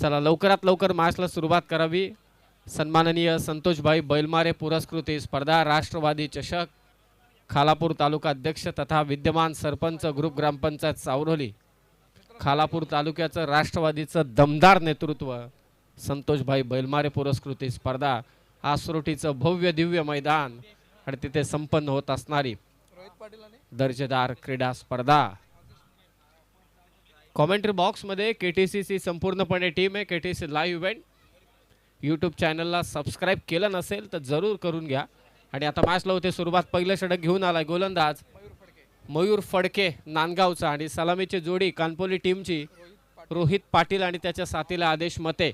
चला लवकरात लवकर मॅचला सुरुवात करावी। सन्माननीय संतोषभाई बैलमारे पुरस्कृत स्पर्धा राष्ट्रवादी चषक खालापूर तालुका अध्यक्ष तथा विद्यमान सरपंच ग्रुप ग्रामपंचायत सावरोली खालापूर तालुक्याचं राष्ट्रवादीचं दमदार नेतृत्व संतोषभाई बैलमारे पुरस्कृत स्पर्धा आसरोटीचं भव्य दिव्य मैदान आणि तिथे संपन्न होत असणारी दर्जेदार क्रीडा स्पर्धा। कॉमेंट्री बॉक्स मध्ये केटीसीची संपूर्णपणे टीम आहे। केटीसी लाईव्ह इव्हेंट यूट्यूब चॅनलला सबस्क्राईब केलं नसेल तर जरूर करून घ्या। आणि आता मॅचला होते सुरुवात। पहिलं षटक घेऊन आलाय गोलंदाज मयूर फडके नांदगावचा आणि सलामीची जोडी कानपोली टीमची रोहित पाटील आणि त्याच्या साथीला आदेश मते।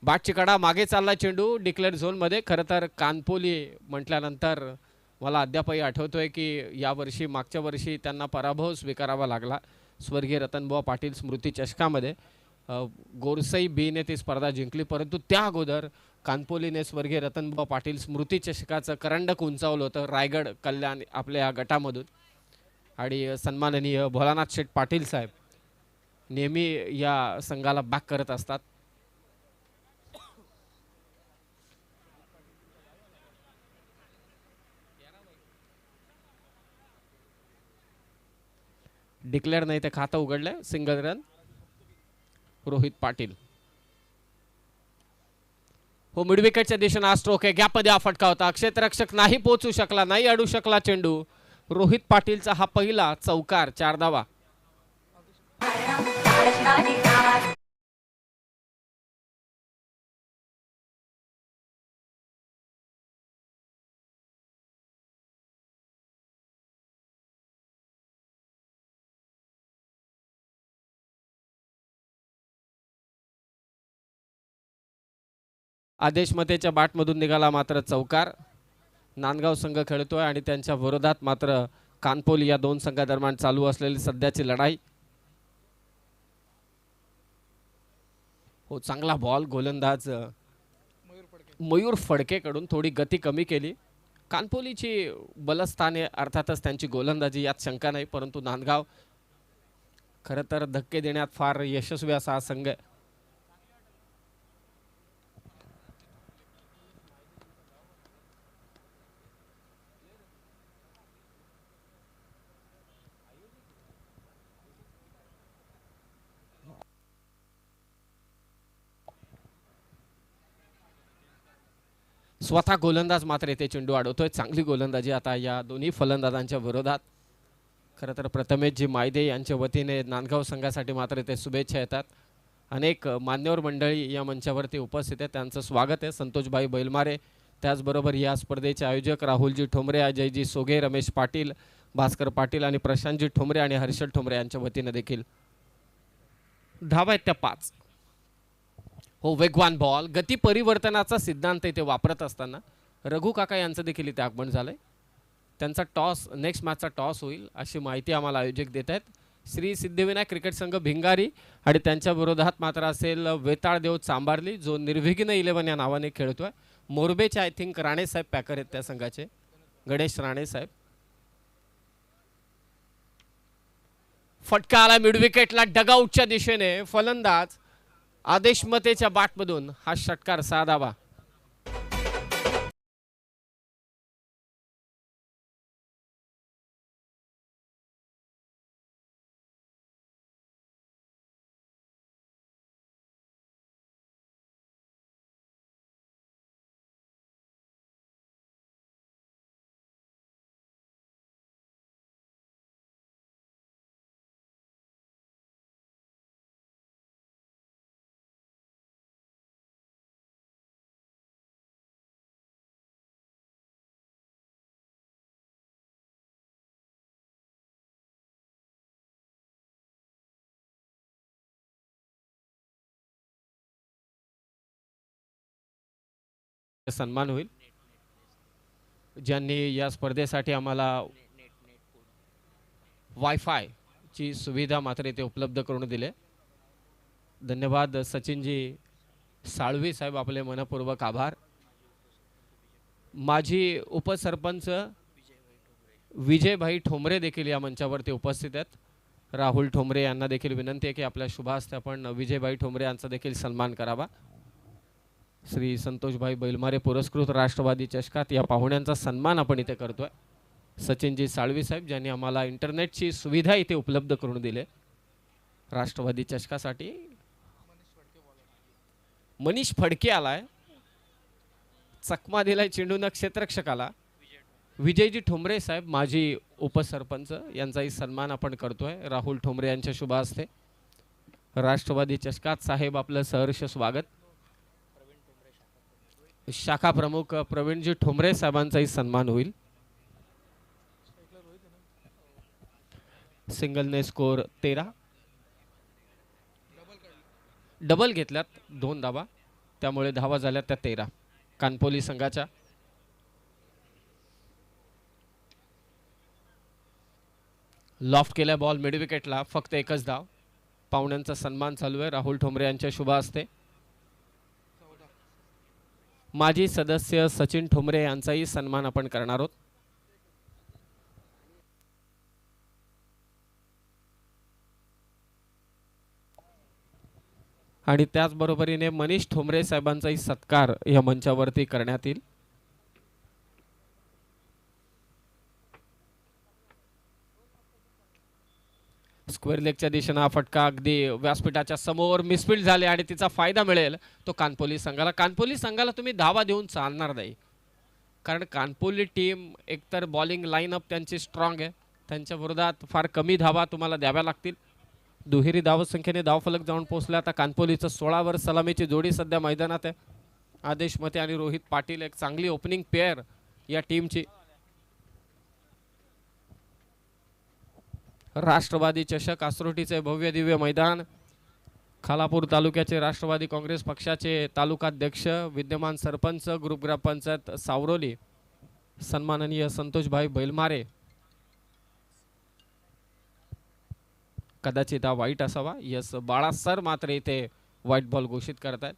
बॅटची कडा मागे चालला चेंडू डिक्लेअर झोन मध्ये। खरं तर कानपोली म्हटल्यानंतर मला अद्यापही आठवतोय की या वर्षी मागच्या वर्षी त्यांना पराभव स्वीकारावा लागला स्वर्गीय रतनबुवा पाटील स्मृती चषकामध्ये। गोरसई बीने ती स्पर्धा जिंकली परंतु त्या अगोदर कानपोलीने स्वर्गीय रतनबुवा पाटील स्मृती चषकाचं करंडक उंचावलं होतं रायगड कल्याण आपल्या या गटामधून। आणि सन्माननीय भोलानाथ शेठ पाटील साहेब नेहमी या संघाला बॅक करत असतात। डिक्लेअर नाही ते खातं उघडलंय सिंगल रन रोहित पाटील। हो मिड विकेटच्या दिशेने हा स्ट्रोक आहे। गॅपमध्ये हा फटका होता क्षेत्ररक्षक नाही पोहोचू शकला नाही अडू शकला चेंडू। रोहित पाटीलचा हा पहिला चौकार 4 धावा। आदेश मतेच्या बॅटमधून निघाला मात्र चौकार। नांदगाव संघ खेळतोय आणि त्यांच्या विरोधात मात्र कानपोली या दोन संघादरम्यान चालू असलेली सध्याची लढाई। हो चांगला बॉल गोलंदाज मयूर फडके कडून थोडी गती कमी केली। कानपोलीची बलस्थाने अर्थातच त्यांची गोलंदाजी यात शंका नाही परंतु नांदगाव खरं तर धक्के देण्यात फार यशस्वी असा हा संघ आहे। स्वतः गोलंदाज मात्र येथे चेंडू अडवतोय। चांगली गोलंदाजी आता या दोन्ही फलंदाजांच्या विरोधात। खरं तर प्रथमेश जी मायदे यांच्या वतीने नांदगाव संघासाठी मात्र येथे शुभेच्छा येतात। अनेक मान्यवर मंडळी या मंचावरती उपस्थित आहेत त्यांचं स्वागत आहे। संतोषभाई बैलमारे त्याचबरोबर या स्पर्धेचे आयोजक राहुलजी ठोंबरे अजयजी सोगे रमेश पाटील भास्कर पाटील आणि प्रशांतजी ठोंबरे आणि हर्षद ठोंबरे यांच्या वतीने देखील धावा आहेत त्या 5। हो वेगवान बॉल गती परिवर्तनाचा सिद्धांत इथे वापरत असताना रघु काका यांचं देखील इथे आगमन झालंय। त्यांचा टॉस नेक्स्ट मॅचचा टॉस होईल अशी माहिती आम्हाला आयोजक देत आहेत। श्री सिद्धिविनायक क्रिकेट संघ भिंगारी आणि त्यांच्या विरोधात मात्र असेल वेताळदेव चांबारली जो निर्विघ्न 11 या नावाने खेळतोय। मोरबेचे आय थिंक राणे साहेब पॅकर आहेत त्या संघाचे गणेश राणे साहेब। फटका आला मिड विकेटला डगआउटच्या दिशेने फलंदाज आदेश मतेच्या बॅटमधून हा षटकार 6 धावा। सन्मान होईल ज्यांनी या स्पर्धेसाठी आम्हाला वायफाय ची सुविधा मात्र इथे उपलब्ध करून दिले। धन्यवाद सचिनजी साळवी साहेब आपले मनपूर्वक आभार। माजी उपसरपंच विजयभाई ठोंबरे देखील या मंचावरती उपस्थित आहेत। राहुल ठोंबरे यांना देखील विनंती आहे की आपल्या शुभास्ते आपण विजयभाई ठोंबरे यांचा देखील सन्मान करावा. श्री संतोषभाई बैलमारे पुरस्कृत राष्ट्रवादी चषकात या पाहुण्यांचा सन्मान आपण इथे करतोय. सचिनजी साळवी साहेब ज्यांनी आम्हाला इंटरनेटची सुविधा इथे उपलब्ध करून दिले राष्ट्रवादी चषकासाठी. मनीष फडके आलाय, चकमा दिलाय चेंडून क्षेत्ररक्षकाला. विजयजी ठोंबरे साहेब माजी उपसरपंच यांचाही सन्मान आपण करतोय राहुल ठोंबरे यांच्या शुभ हस्ते. राष्ट्रवादी चषकात साहेब आपलं सहर्ष स्वागत. शाखा प्रमुख प्रवीणजी ठोंबरे साहेबांचाही सन्मान होईल. सिंगलने स्कोर 13. डबल घेतल्यात 2 धावा, त्यामुळे धावा झाल्या त्या 13 कानपोली संघाच्या. लॉफ्ट केला बॉल मिड विकेटला, फक्त एकच धाव. पाहुण्यांचा सन्मान चालू आहे राहुल ठोंबरे यांच्या शुभ हस्ते. माजी सदस्य सचिन ठोंबरे यांचाही सन्मान आपण करणार आहोत. आणि त्याचबरोबरीने मनीष ठोंबरे साहेबांचाही सत्कार या मंचावरती करण्यात येईल. स्क्वेअर लेगच्या दिशेने हा फटका अगदी व्यासपीठाच्या समोर मिसफील्ड झाले आणि तिचा फायदा मिळेल तो कानपोली संघाला. कानपोली संघाला तुम्ही धावा देऊन चालणार नाही, कारण कानपोली टीम एकतर बॉलिंग लाईनअप त्यांची स्ट्रॉंग आहे, त्यांच्या विरोधात फार कमी धावा तुम्हाला द्याव्या लागतील. दुहेरी धावसंख्येने धावफलक जाऊन पोहोचला. आता कानपोलीचं 16 वर सलामीची जोडी सध्या मैदानात आहे. आदेश मते आणि रोहित पाटील एक चांगली ओपनिंग पेअर या टीमची. राष्ट्रवादी चषक आसरोटीचे भव्य दिव्य मैदान. खालापूर तालुक्याचे राष्ट्रवादी काँग्रेस पक्षाचे तालुकाध्यक्ष, विद्यमान सरपंच, ग्रुप ग्रामपंचायत सावरोली सन्माननीय संतोषभाई बैलमारे. कदाचित हा वाईट असावा. यस बाळा सर मात्र इथे व्हाईट बॉल घोषित करतात.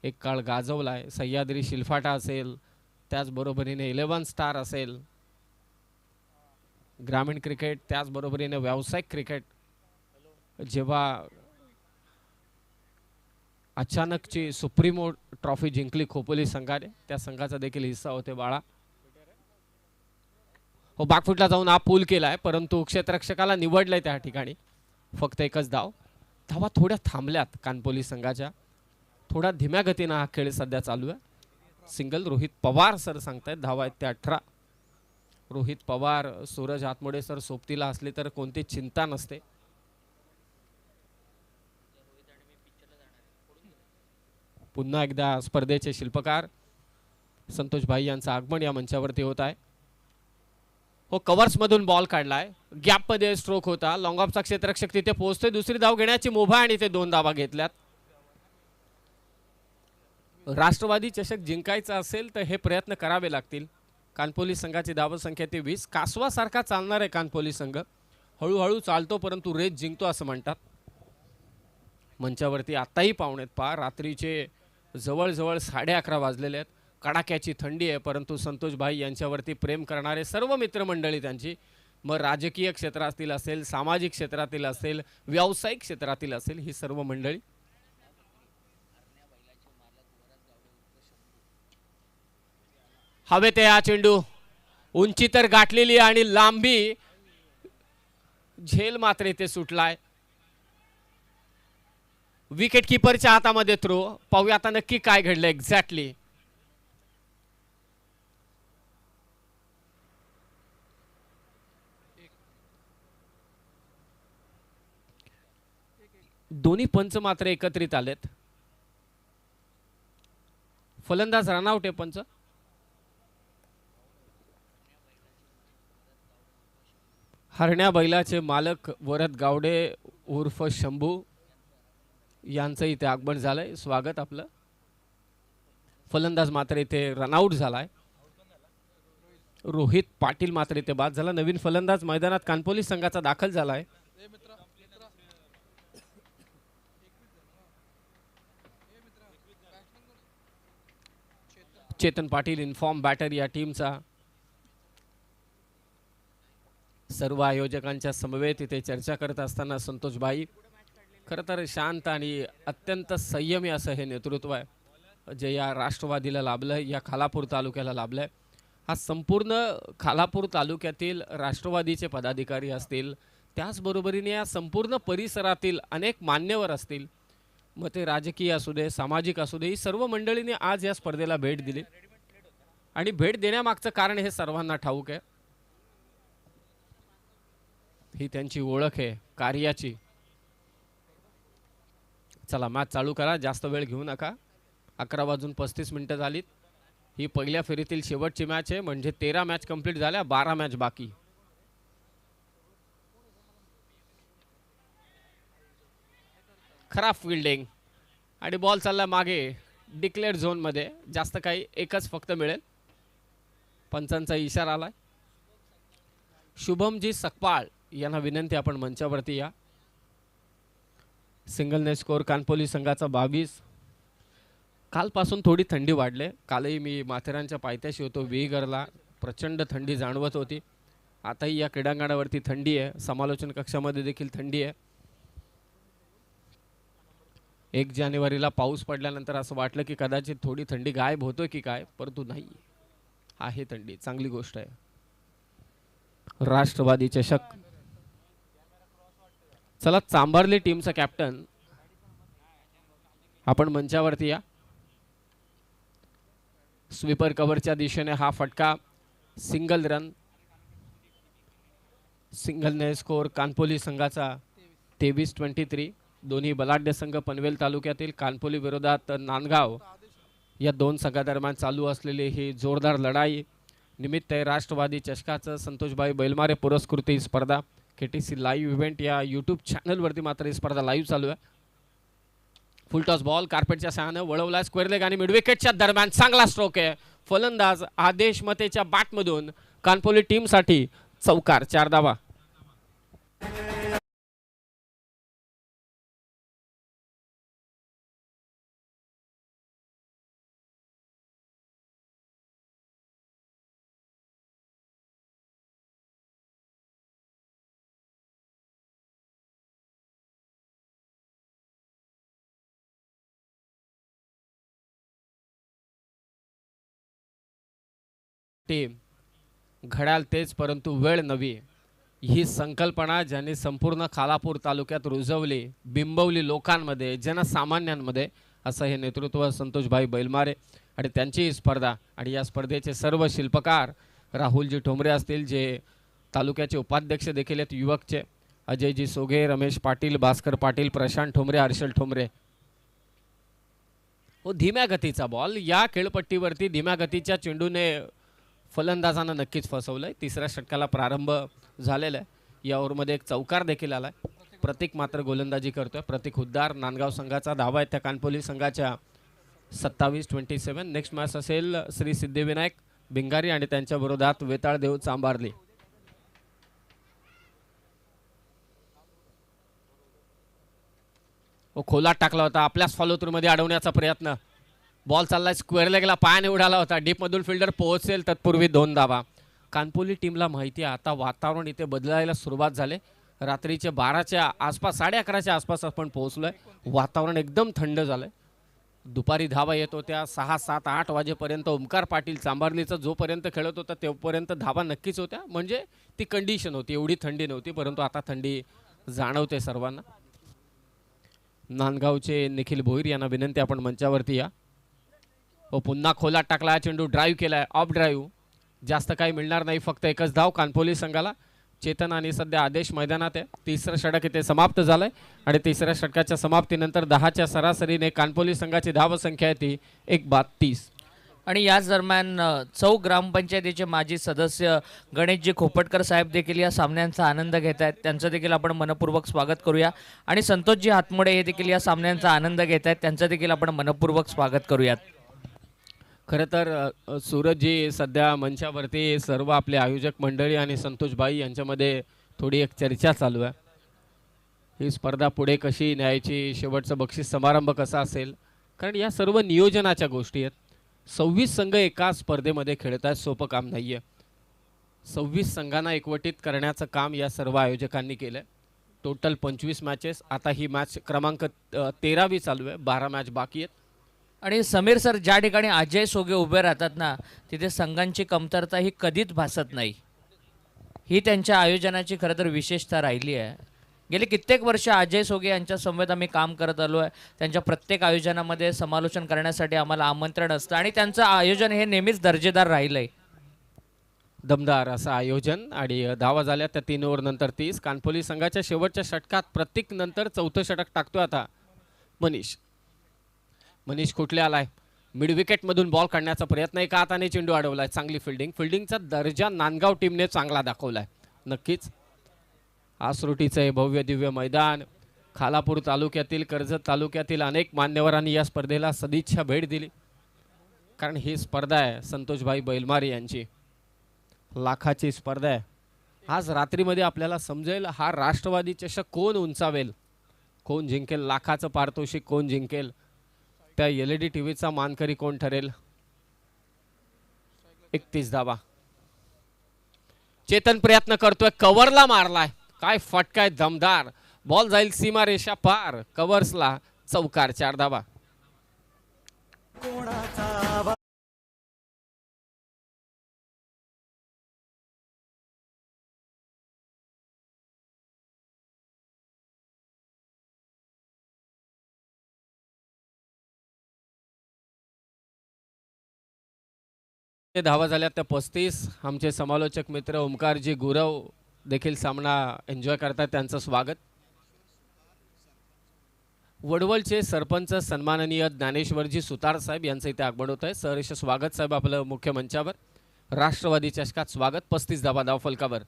एक काळ गाजवलाय. सह्याद्री शिलफाटा असेल, त्याचबरोबरीने 11 स्टार असेल, ग्रामीण क्रिकेट, त्याचबरोबरीने व्यावसायिक क्रिकेट. जेव्हा अचानकची सुप्रीमो ट्रॉफी जिंकली खोपोली संघाने, त्या संघाचा देखील हिस्सा होते बाळा. हो, बॅकफुटला जाऊन हा पूल केलाय, परंतु क्षेत्ररक्षकाला निवडलंय त्या ठिकाणी. फक्त एकच धाव. धावा थोड्या थांबल्यात कानपोली संघाच्या. थोडा धीम्या गतीने हा खेळ सध्या चालू आहे. सिंगल रोहित पवार सर सांगतायत धावा आहेत त्या 18. रोहित पवार, सूरज हातमोडे सर सोबतीला असले तर कोणती चिंता नसते. पुन्हा एकदा स्पर्धेचे शिल्पकार संतोषभाई यांचं आगमन या मंचावरती होत आहे. हो, कव्हर्स मधून बॉल काढलाय. गॅप मध्ये स्ट्रोक होता. लॉंग ऑफचा क्षेत्ररक्षक तिथे पोहोचतोय. दुसरी धाव घेण्याची मुभा आणि ते 2 धावा घेतल्यात. राष्ट्रवादी चषक जिंकायचा असेल तर हे प्रयत्न करावे लागतील. कानपोली संघाची धावसंख्या ती 20. कासवासारखा चालणार आहे कानपोली संघ. हळूहळू चालतो परंतु रेस जिंकतो असं म्हणतात. मंचावरती आताही पाहुणेत पहा. रात्रीचे जवळजवळ 11:30 वाजलेले आहेत. कडाक्याची थंडी आहे, परंतु संतोषभाई यांच्यावरती प्रेम करणारे सर्व मित्रमंडळी त्यांची, मग राजकीय क्षेत्रातील असेल, सामाजिक क्षेत्रातील असेल, व्यावसायिक क्षेत्रातील असेल, ही सर्व मंडळी. हवेत हा चेंडू. उंची तर गाठलेली आणि लांबी झेल मात्र इथे सुटलाय. विकेट किपरच्या हातामध्ये थ्रो. पाहूया आता नक्की काय घडलं एक्झॅक्टली. दोन्ही पंच मात्र एकत्रित आलेत. फलंदाज रनआउट आहे पंच. हरण्या बैलाचे मालक वरद गावडे उर्फ शंभू यांचं इथे आगमन झालंय. स्वागत आपलं. फलंदाज मात्र इथे रनआउट झालाय. रोहित पाटील मात्र इथे बाद झाला. नवीन फलंदाज मैदानात कानपोली संघाचा दाखल झालाय. चेतन पाटील इन्फॉर्म बॅटर या टीमचा. सर्व आयोजकांच्या समवेत इथे चर्चा करत असताना संतोषभाई खरं तर शांत आणि अत्यंत संयमी असं हे नेतृत्व आहे जे या राष्ट्रवादीला लाभलं, या खालापूर तालुक्याला लाभलं. हा संपूर्ण खालापूर तालुक्यातील राष्ट्रवादीचे पदाधिकारी असतील, त्याचबरोबरीने या संपूर्ण परिसरातील अनेक मान्यवर असतील, मग ते राजकीय असू दे, सामाजिक असू दे, ही सर्व मंडळींनी आज या स्पर्धेला भेट दिली. आणि भेट देण्यामागचं कारण हे सर्वांना ठाऊक आहे. ही त्यांची ओळख आहे कार्याची. चला मॅच चालू करा, जास्त वेळ घेऊ नका. 11:35 झालीत. ही पहिल्या फेरीतील शेवटची मॅच आहे, म्हणजे 13 मॅच कंप्लीट झाल्या, 12 मॅच बाकी. खराब फिल्डिंग आणि बॉल चालला मागे डिक्लेअर झोनमध्ये. जास्त काही एकच फक्त मिळेल. पंचांचा इशारा आलाय. शुभमजी सकपाळ यांना विनंती, आपण मंचावरती या. सिंगलने स्कोर कानपोली संघाचा 22. कालपासून थोडी थंडी वाढले. कालही मी माथेरानच्या पायथ्याशी होतो, विहीगरला प्रचंड थंडी जाणवत होती. आताही या क्रीडांगणावरती थंडी आहे, समालोचन कक्षामध्ये देखील थंडी आहे. 1 जानेवारीला पाऊस पडल्यानंतर असं वाटलं की कदाचित थोडी थंडी गायब होतोय की काय, परंतु नाही आहे थंडी. चांगली गोष्ट आहे. राष्ट्रवादी चषक. चला चांभारली टीमचा कॅप्टन आपण मंचावरती या. स्वीपर कव्हरच्या दिशेने हा फटका, सिंगल रन. सिंगलने स्कोर कानपोली संघाचा 23-23. दोन्ही बलाढ्य संघ पनवेल तालुक्यातील. कानपोली विरोधात नांदगाव या दोन संघादरम्यान चालू असलेली ही जोरदार लढाई निमित्त राष्ट्रवादी चषकाचं संतोषभाई बैलमारे पुरस्कृत स्पर्धा KTC लाईव्ह इव्हेंट या यूट्यूब चॅनलवरती मात्र ही स्पर्धा लाईव्ह चालू आहे. फुल टॉस बॉल कार्पेटच्या सहाय्याने वळवला, स्क्वेअर लेग आणि मिडविकेटच्या दरम्यान चांगला स्ट्रोक आहे. फलंदाज आदेश मतेच्या बॅटमधून कानपोली टीमसाठी चौकार, 4 धावा. टीम घड्याळ तेच परंतु वेळ नवी, ही संकल्पना ज्यांनी संपूर्ण खालापूर तालुक्यात रुजवली, बिंबवली लोकांमध्ये, जनसामान्यांमध्ये, असं हे नेतृत्व संतोषभाई बैलमारे आणि त्यांची स्पर्धा. आणि या स्पर्धेचे सर्व शिल्पकार राहुलजी ठोंबरे असतील, जे तालुक्याचे उपाध्यक्ष देखील आहेत युवकचे. अजयजी सोगे, रमेश पाटील, भास्कर पाटील, प्रशांत ठोंबरे, हर्षल ठोंबरे. धीम्या गतीचा बॉल या खेळपट्टीवरती धीम्या गतीच्या चेंडूने फलंदाजांना नक्कीच फसवलंय. तिसऱ्या षटकाला प्रारंभ झालेला आहे. या ओव्हरमध्ये एक चौकार देखील आलाय. प्रतीक मात्र गोलंदाजी करतोय. प्रतीक हुद्दार नांदगाव संघाचा धावा आहे त्या कानपोली संघाच्या 27-27. नेक्स्ट मॅच असेल श्री सिद्धिविनायक भिंगारी आणि त्यांच्या विरोधात वेताळदेव चांभारली. खोलात टाकला होता, आपल्याच फॉलो थ्रू मध्ये अडवण्याचा प्रयत्न. बॉल चाललाय स्क्वेअर लेगला, पायाने उडाला होता. डीप मधून फिल्डर पोहोचेल तत्पूर्वी 2 धावा. कानपोली टीमला माहिती आहे आता वातावरण इथे बदलायला सुरुवात झाले. रात्रीचे 12च्या आसपास, 11:30च्या आसपास आपण पोहोचलोय. वातावरण एकदम थंड झालंय. दुपारी धावा येत होत्या 6, 7, 8 वाजेपर्यंत. ओमकार पाटील चांभारलीचा जोपर्यंत खेळत होता तोपर्यंत धावा नक्कीच होत्या. म्हणजे ती कंडिशन होती, एवढी थंडी नव्हती. परंतु आता थंडी जाणवते सर्वांना. नांदगावचे निखिल भोईर यांना विनंती, आपण मंचावरती या. पुन्हा खोलात टाकला चेंडू, ड्राईव्ह केलाय, ऑफ ड्राईव्ह. जास्त काही मिळणार नाही, फक्त एकच धाव कानपोली संघाला. चेतन आणि सध्या आदेश मैदानात आहे. तिसरं षटक इथे समाप्त झालंय आणि तिसऱ्या षटकाच्या समाप्तीनंतर 10च्या सरासरीने कानपोली संघाची धावसंख्या आहे ती 1:32. आणि याच दरम्यान चौक ग्रामपंचायतीचे माजी सदस्य गणेशजी खोपटकर साहेब देखील या सामन्यांचा आनंद घेत आहेत. त्यांचं देखील आपण मनपूर्वक स्वागत करूया. आणि संतोषजी हातमोडे हे देखील या सामन्यांचा आनंद घेत आहेत. त्यांचं देखील आपण मनपूर्वक स्वागत करूयात. खरं तर सूरजजी सध्या मंचावरती सर्व आपले आयोजक मंडळी आणि संतोषभाई यांच्यामध्ये थोडी एक चर्चा चालू आहे. ही स्पर्धा पुढे कशी न्यायची, शेवटचं बक्षीस समारंभ कसा असेल, कारण या सर्व नियोजनाच्या गोष्टी आहेत. 26 संघ एका स्पर्धेमध्ये खेळत आहेत, सोपं काम नाही आहे. 26 संघांना एकवटित करण्याचं काम या सर्व आयोजकांनी केलंय. Total 25 matches. आता ही मॅच क्रमांक 13वी चालू आहे. 12 मॅच बाकी आहेत. आणि समीर सर, ज्या ठिकाणी अजय सोगे उभे राहतात ना, तिथे संघांची कमतरता ही कधीच भासत नाही. ही त्यांच्या आयोजनाची खरं तर विशेषता राहिली आहे. गेली कित्येक वर्ष अजय सोगे यांच्या समवेत आम्ही काम करत आलो आहे. त्यांच्या प्रत्येक आयोजनामध्ये समालोचन करण्यासाठी आम्हाला आमंत्रण असतं आणि त्यांचं आयोजन हे नेहमीच दर्जेदार राहिलं आहे. दमदार असं आयोजन. आणि धावा झाल्या त्या 3 ओव्हर नंतर 30. कानपोली संघाच्या शेवटच्या षटकात प्रत्येक नंतर 4थं षटक टाकतोय आता मनीष कुठले आलाय. मिड विकेटमधून बॉल काढण्याचा प्रयत्न. एका हाताने चेंडू अडवलाय. चांगली फिल्डिंगचा दर्जा नांदगाव टीमने चांगला दाखवलाय. नक्कीच आसरोटीचं हे भव्य दिव्य मैदान, खालापूर तालुक्यातील, कर्जत तालुक्यातील अनेक मान्यवरांनी या स्पर्धेला सदिच्छा भेट दिली. कारण ही स्पर्धा आहे संतोषभाई बैलमारे यांची लाखाची स्पर्धा आहे. आज रात्रीमध्ये आपल्याला समजेल हा राष्ट्रवादी चषक कोण उंचावेल, कोण जिंकेल, लाखाचं पारितोषिक कोण जिंकेल, त्या LED टीव्हीचा मानकरी कोण ठरेल. 31 धावा. चेतन प्रयत्न करतोय, कव्हरला मारलाय. काय फटकाय दमदार. बॉल जाईल सीमारेषा पार. कव्हर्सला चौकार. 4 धावा. धावा झाल्या त्या 35. आमचे समालोचक मित्र ओमकारजी गुरव देखील सामना एन्जॉय करतात. त्यांचं स्वागत. वडवलचे सरपंच सन्माननीय ज्ञानेश्वरजी सुतार साहेब यांचं इथे आगमन होत आहे. सहर्ष स्वागत साहेब आपलं मुख्य मंचावर. राष्ट्रवादी चषकात स्वागत. 35 धावा धावफलकावर.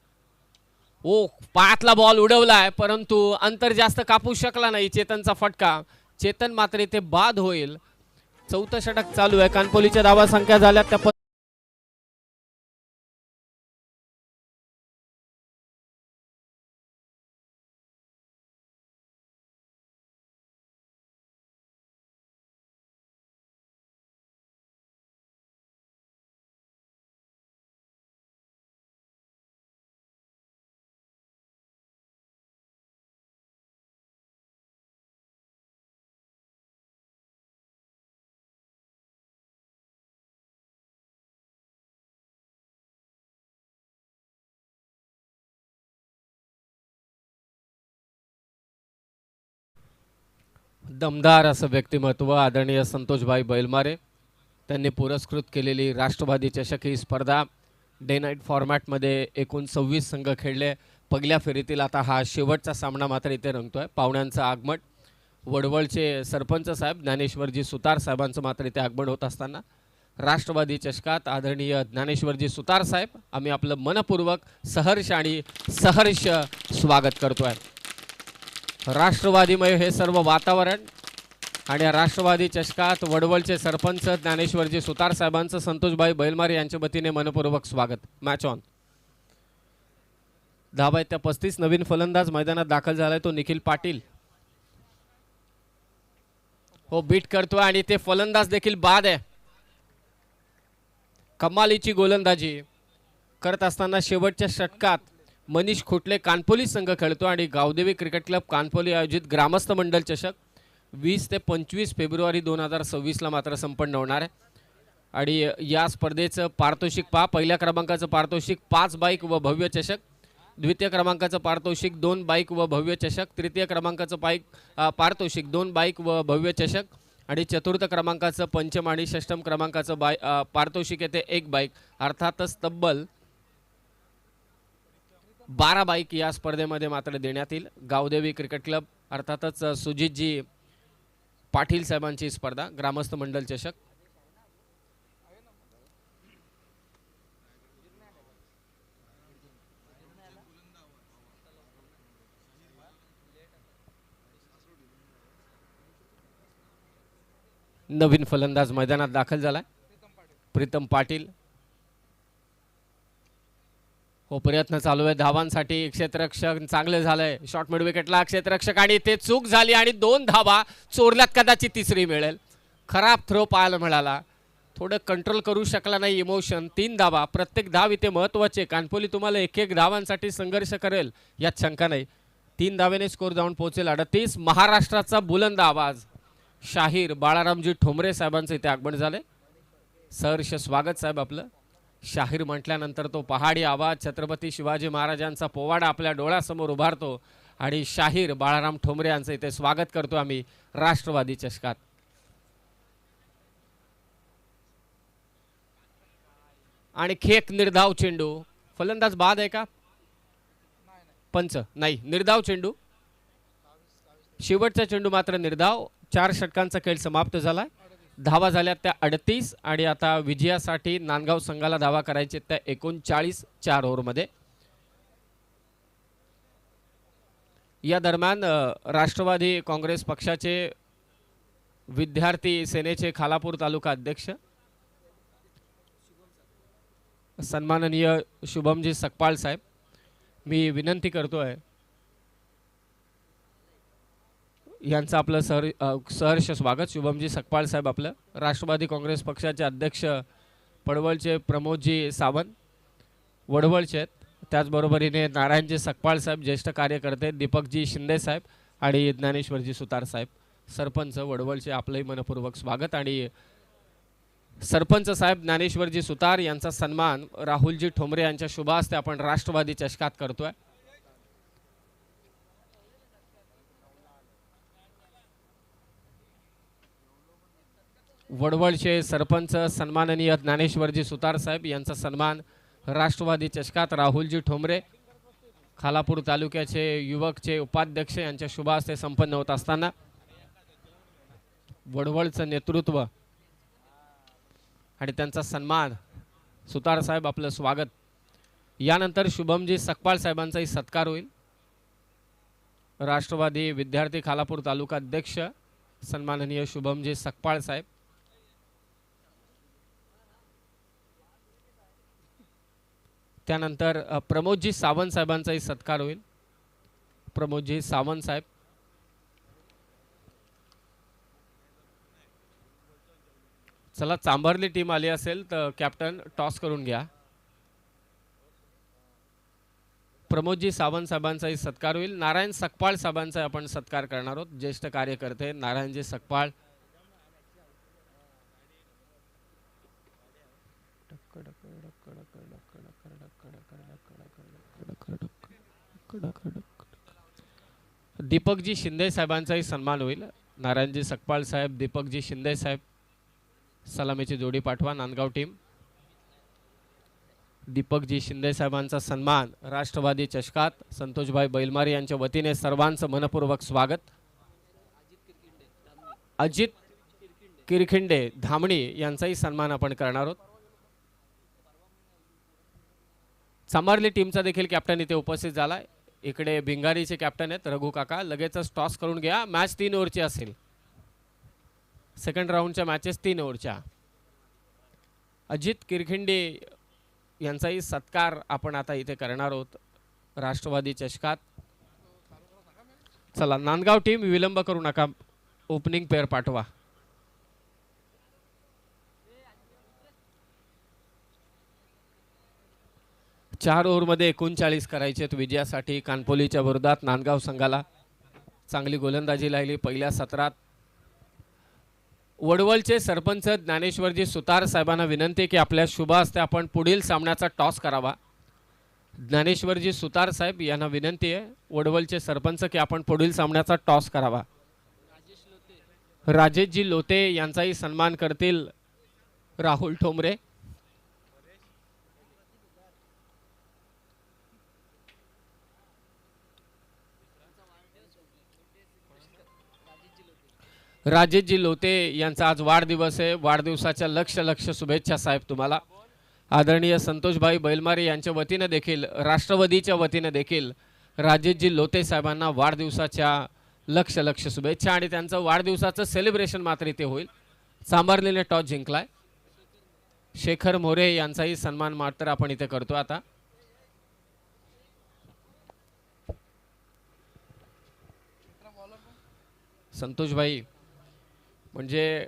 ओ, पायातला बॉल उडवलाय परंतु अंतर जास्त कापू शकला नाही. चेतनचा फटका. चेतन मात्र इथे बाद होईल. 4थं षटक चालू आहे. कानपोलीच्या धावा संख्या झाल्या त्या दमदार असं व्यक्तिमत्व आदरणीय संतोषभाई बैलमारे त्यांनी पुरस्कृत केलेली राष्ट्रवादी चषक ही स्पर्धा डे नाईट फॉर्मॅटमध्ये एकूण 26 संघ खेळले. पहिल्या फेरीतील आता हा शेवटचा सामना मात्र इथे रंगतोय. पाहुण्यांचं आगमन. वडवळचे सरपंच साहेब ज्ञानेश्वरजी सुतार साहेबांचं मात्र इथे आगमन होत असताना राष्ट्रवादी चषकात आदरणीय ज्ञानेश्वरजी सुतार साहेब आम्ही आपलं मनपूर्वक सहर्ष आणि सहर्ष स्वागत करतोय. राष्ट्रवादीमय हे सर्व वातावरण आणि राष्ट्रवादी चषकात वडवलचे सरपंच ज्ञानेश्वरजी सुतार साहेबांचं संतोषभाई बैलमारे यांच्या वतीने मनपूर्वक स्वागत. Match on. धावा त्या 35. नवीन फलंदाज मैदानात दाखल झालाय तो निखिल पाटील. हो, बीट करतोय आणि ते फलंदाज देखील बाद आहे. कमालीची गोलंदाजी करत असताना शेवटच्या षटकात मनीष खुटले कानपोली संघ खेळतो आणि गावदेवी क्रिकेट क्लब कानपोली आयोजित ग्रामस्थ मंडल चषक 20 ते 25 फेब्रुवारी 2026ला मात्र संपन्न होणार आहे. आणि या स्पर्धेचं पारितोषिक पहा. पहिल्या क्रमांकाचं पारितोषिक 5 बाईक व भव्य चषक. द्वितीय क्रमांकाचं पारितोषिक 2 बाईक व भव्य चषक. तृतीय क्रमांकाचं पारितोषिक 2 बाईक व भव्य चषक. आणि चतुर्थ क्रमांकाचं पंचम आणि षष्टम क्रमांकाचं पारितोषिक येते 1 बाईक. अर्थातच तब्बल 12 बाईक या स्पर्धेमध्ये मात्र देण्यात येईल. गावदेवी क्रिकेट क्लब अर्थातच सुजितजी पाटील साहेबांची स्पर्धा ग्रामस्थ मंडल चषक. नवीन फलंदाज मैदानात दाखल झालाय प्रीतम पाटील. हो, प्रयत्न चालू आहे धावांसाठी. क्षेत्ररक्षक चांगले झालंय. शॉर्ट मिड विकेटला क्षेत्ररक्षक आणि ते चूक झाली आणि 2 धावा चोरल्यात. कदाचित तिसरी मिळेल. खराब थ्रो पाहायला मिळाला. थोडं कंट्रोल करू शकला नाही इमोशन. 3 धावा, प्रत्येक धाव इथे महत्त्वाचे. कानपोली तुम्हाला एक एक धावांसाठी संघर्ष करेल यात शंका नाही. 3 धावेने स्कोर जाऊन पोहोचेल 38. महाराष्ट्राचा बुलंद आवाज शाहीर बाळारामजी ठोंबरे साहेबांचं इथे आगमन झाले. सहर्ष स्वागत साहेब आपलं. शाहीर म्हटल्यानंतर तो पहाडी आवाज छत्रपती शिवाजी महाराजांचा पोवाडा आपल्या डोळ्यासमोर उभारतो आणि शाहीर बाळाराम ठोंबरे यांचं इथे स्वागत करतो आम्ही राष्ट्रवादी चषकात. आणि खेक निर्धाव चेंडू. फलंदाज बाद आहे का? पंच नाही, निर्धाव चेंडू. शेवटचा चेंडू मात्र निर्धाव. 4 षटकांचा खेळ समाप्त झाला. धावा झाल्या त्या 38 आणि आता विजयासाठी नांदगाव संघाला धावा करायचे त्या 39 4 ओव्हरमध्ये. या दरम्यान राष्ट्रवादी काँग्रेस पक्षाचे विद्यार्थी सेनेचे खालापूर तालुका अध्यक्ष सन्माननीय शुभमजी सकपाळ साहेब, मी विनंती करतोय यांचं आपलं सहर्ष स्वागत. शुभमजी सकपाळ साहेब आपलं. राष्ट्रवादी काँग्रेस पक्षाचे अध्यक्ष पडवळचे प्रमोदजी सावंत वडवळचे आहेत. त्याचबरोबरीने नारायणजी सकपाळ साहेब ज्येष्ठ कार्यकर्ते, दीपकजी शिंदे साहेब आणि ज्ञानेश्वरजी सुतार साहेब सरपंच वडवळचे आपलंही मनपूर्वक स्वागत. आणि सरपंच साहेब ज्ञानेश्वरजी सुतार यांचा सन्मान राहुलजी ठोंबरे यांच्या शुभ हस्ते आपण राष्ट्रवादी चषकात करतोय. वडवळचे सरपंच सन्माननीय ज्ञानेश्वरजी सुतार साहेब यांचा सन्मान राष्ट्रवादी चषकात राहुलजी ठोंबरे खालापूर तालुक्याचे युवकचे उपाध्यक्ष यांच्या शुभ हस्ते संपन्न होत असताना वडवळचं नेतृत्व आणि त्यांचा सन्मान सुतार साहेब आपलं स्वागत. यानंतर शुभमजी सकपाळ साहेबांचाही सत्कार होईल. राष्ट्रवादी विद्यार्थी खालापूर तालुका अध्यक्ष सन्माननीय शुभमजी सकपाळ साहेब. त्यानंतर प्रमोदजी सावंत साहेबांचाही सत्कार होईल. प्रमोदजी सावंत साहेब. चला, चांभारली टीम आली असेल तर कॅप्टन टॉस करून घ्या. प्रमोदजी सावंत साहेबांचाही सत्कार होईल. नारायण सकपाळ साहेबांचा आपण सत्कार करणार आहोत. ज्येष्ठ कार्यकर्ते नारायणजी सकपाळ. दीपकजी शिंदे साहेबांचाही सन्मान होईल. नारायणजी सकपाळ साहेब, दीपकजी शिंदे साहेब. सलामीची जोडी पाठवा नांदगाव टीम. दीपकजी शिंदे साहेबांचा सन्मान राष्ट्रवादी चषकात संतोषभाई बैलमारी यांच्या वतीने सर्वांचं मनपूर्वक स्वागत. अजित किरखिंडे धामणी यांचाही सन्मान आपण करणार आहोत. चांभारली टीमचा देखील कॅप्टन इथे उपस्थित झालाय. इकडे भिंगारीचे कॅप्टन आहेत रघु काका. लगेचच टॉस करून घ्या. मॅच 3 ओव्हरची असेल. सेकंड राऊंडच्या मॅचेस 3 ओव्हरच्या. अजित किरखिंडे यांचाही सत्कार आपण आता इथे करणार आहोत राष्ट्रवादी चषकात. चला, नांदगाव टीम विलंब करू नका. ओपनिंग पेअर पाठवा. चार ओव्हरमध्ये 39 करायचे विजयासाठी. कानपोलीच्या विरोधात नांदगाव संघाला चांगली गोलंदाजी राहिली पहिल्या सत्रात. वडवळचे सरपंच ज्ञानेश्वरजी सुतार साहेबांना विनंती की आपल्या शुभ हस्ते आपण पुढील सामन्याचा टॉस करावा. ज्ञानेश्वरजी सुतार साहेब यांना विनंती आहे वडवळचे सरपंच की आपण पुढील सामन्याचा टॉस करावा. राजेशजी लोते यांचाही सन्मान करतील राहुल ठोंबरे. राजेशजी लोते यांचा आज वाढदिवस आहे. वाढदिवसाच्या लक्ष शुभेच्छा साहेब तुम्हाला. आदरणीय संतोषभाई बैलमारे यांच्या वतीने देखील राष्ट्रवादीच्या वतीने देखील राजेशजी लोते साहेबांना वाढदिवसाच्या लक्ष शुभेच्छा. आणि त्यांचं वाढदिवसाचं सेलिब्रेशन मात्र इथे होईल. चांभारलीने टॉस जिंकलाय. शेखर मोरे यांचाही सन्मान मात्र आपण इथे करतो. आता संतोषभाई म्हणजे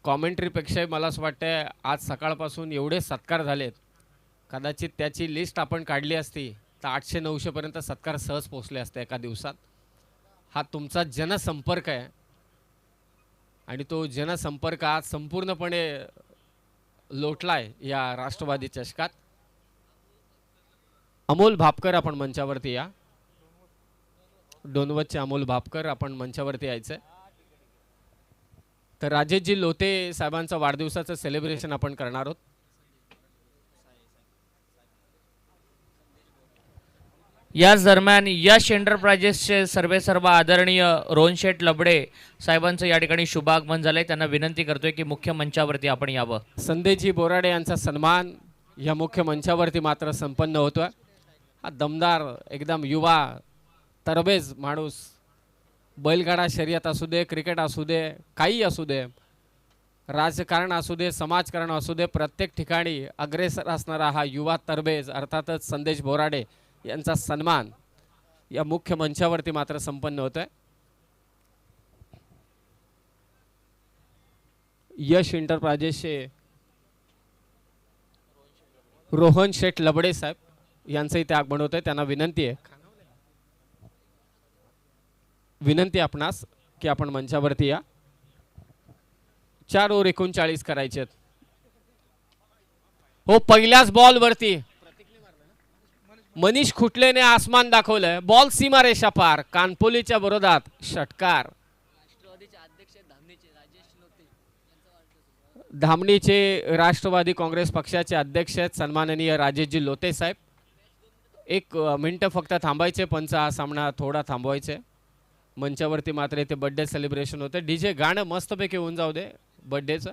कॉमेंट्रीपेक्षाही मला असं वाटतंय आज सकाळपासून एवढे सत्कार झालेत, कदाचित त्याची लिस्ट आपण काढली असती तर 800-900 पर्यंत सत्कार सहज पोहोचले असते एका दिवसात. हा तुमचा जनसंपर्क आहे आणि तो जनसंपर्क आज संपूर्णपणे लोटलाय या राष्ट्रवादी चषकात. अमोल भापकर आपण मंचावरती या. डोनवतचे अमोल भापकर आपण मंचावरती यायचंय. तर राजेशजी लोते साहेबांचा वाढदिवसाचं सेलिब्रेशन आपण करणार आहोत. याच दरम्यान यश एंटरप्राइजेसचे सर्व आदरणीय रोहन शेठ लबडे साहेबांचं या ठिकाणी शुभागमन झालंय. त्यांना विनंती करतोय की मुख्य मंचावरती आपण यावं. संदेशजी बोराडे यांचा सन्मान या मुख्य मंचावरती मात्र संपन्न होतोय. हा दमदार एकदम युवा तरबेज माणूस, बैलगाडा शर्यत असू दे, क्रिकेट असू दे, काही असू दे, राजकारण असू दे, समाजकारण असू दे, प्रत्येक ठिकाणी अग्रेसर असणारा हा युवा तरबेज अर्थातच संदेश बोराडे यांचा सन्मान या मुख्य मंचावरती मात्र संपन्न होतोय. यश एंटरप्राइजेसचे रोहन शेठ लबडे साहेब यांचं इथे आगमन होतंय. त्यांना विनंती आपणास की आपण मंचावरती या. 4 ओव्हर 39 करायचे आहेत. हो, पहिल्याच बॉल वरती मनीष खुटलेने आसमान दाखवलंय. बॉल सीमारेषा पार, कानपोलीच्या विरोधात षटकार. धामणीचे राष्ट्रवादी काँग्रेस पक्षाचे अध्यक्ष आहेत सन्माननीय राजेशजी लोते साहेब. 1 मिनिट फक्त थांबायचे. पंच हा सामना थोडा थांबवायचे. मंचावरती मात्र इथे बर्थडे सेलिब्रेशन होते. डीजे गाणं मस्तपैकी होऊन जाऊ दे बर्थडेचं.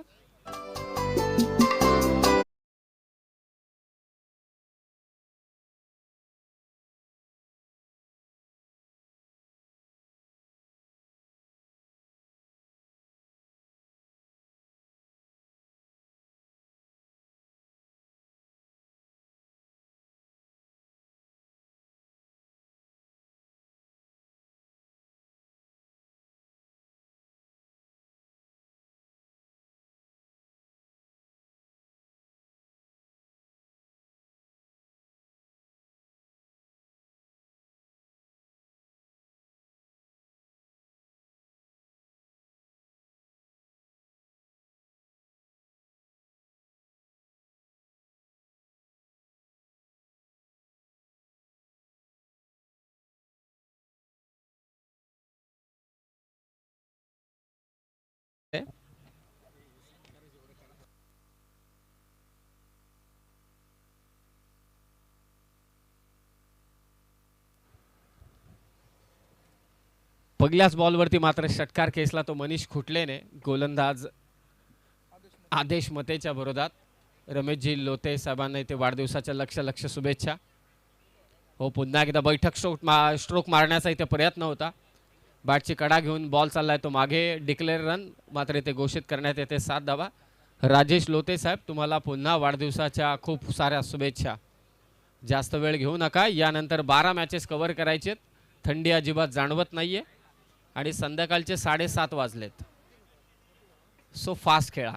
पहिल्याच बॉलवरती मात्र षटकार खेचला तो मनीष खुटलेने. गोलंदाज आदेश मतेच्या विरोधात. रमेशजी लोते साहेबांना इथे वाढदिवसाच्या लक्ष शुभेच्छा. हो, पुन्हा एकदा बैठक स्ट्रोक मारण्याचा इथे प्रयत्न होता. बॅटची कडा घेऊन बॉल चाललाय तो मागे. डिक्लेअर रन मात्र इथे घोषित करण्यात येते 7 धावा. राजेश लोते साहेब, तुम्हाला पुन्हा वाढदिवसाच्या खूप साऱ्या शुभेच्छा. जास्त वेळ घेऊ नका. यानंतर 12 मॅचेस कव्हर करायचे. थंडी अजिबात जाणवत नाहीये आणि संध्याकाळचे 7:30 वाजलेत. सो फास्ट खेळा.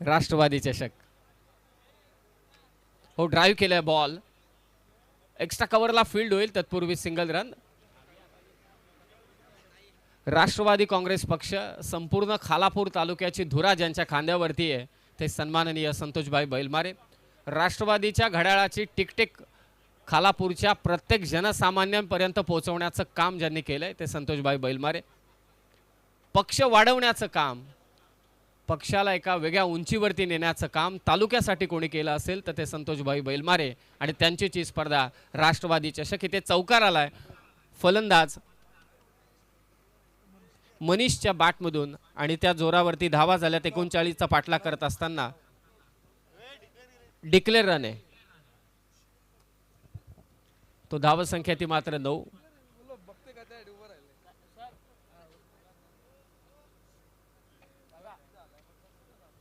राष्ट्रवादी चषक. हो, ड्राईव्ह केलाय बॉल. एक्स्ट्रा कव्हरला फील्ड होईल, तत्पूर्वी सिंगल रन. राष्ट्रवादी काँग्रेस पक्ष संपूर्ण खालापूर तालुक्याची धुरा ज्यांच्या खांद्यावरती आहे ते सन्माननीय संतोषभाई बैलमारे. राष्ट्रवादीच्या घड्याळाची टिकटिक खालापूरच्या प्रत्येक जनसामान्यांपर्यंत पोहोचवण्याचं काम ज्यांनी केलंय ते संतोषभाई बैलमारे. पक्ष वाढवण्याचं काम, पक्षाला एका वेगळ्या उंचीवरती नेण्याचं काम तालुक्यासाठी कोणी केलं असेल तर ते संतोषभाई बैलमारे आणि त्यांचीच ही स्पर्धा राष्ट्रवादी चषक. इथे चौकार आलाय. फलंदाज मनीषच्या बॅटमधून आणि त्या जोरावरती धावा झाल्यात. 39चा पाठलाग करत असताना डिक्लेअर रन आहे. तो धावसंख्या ती मात्र 9.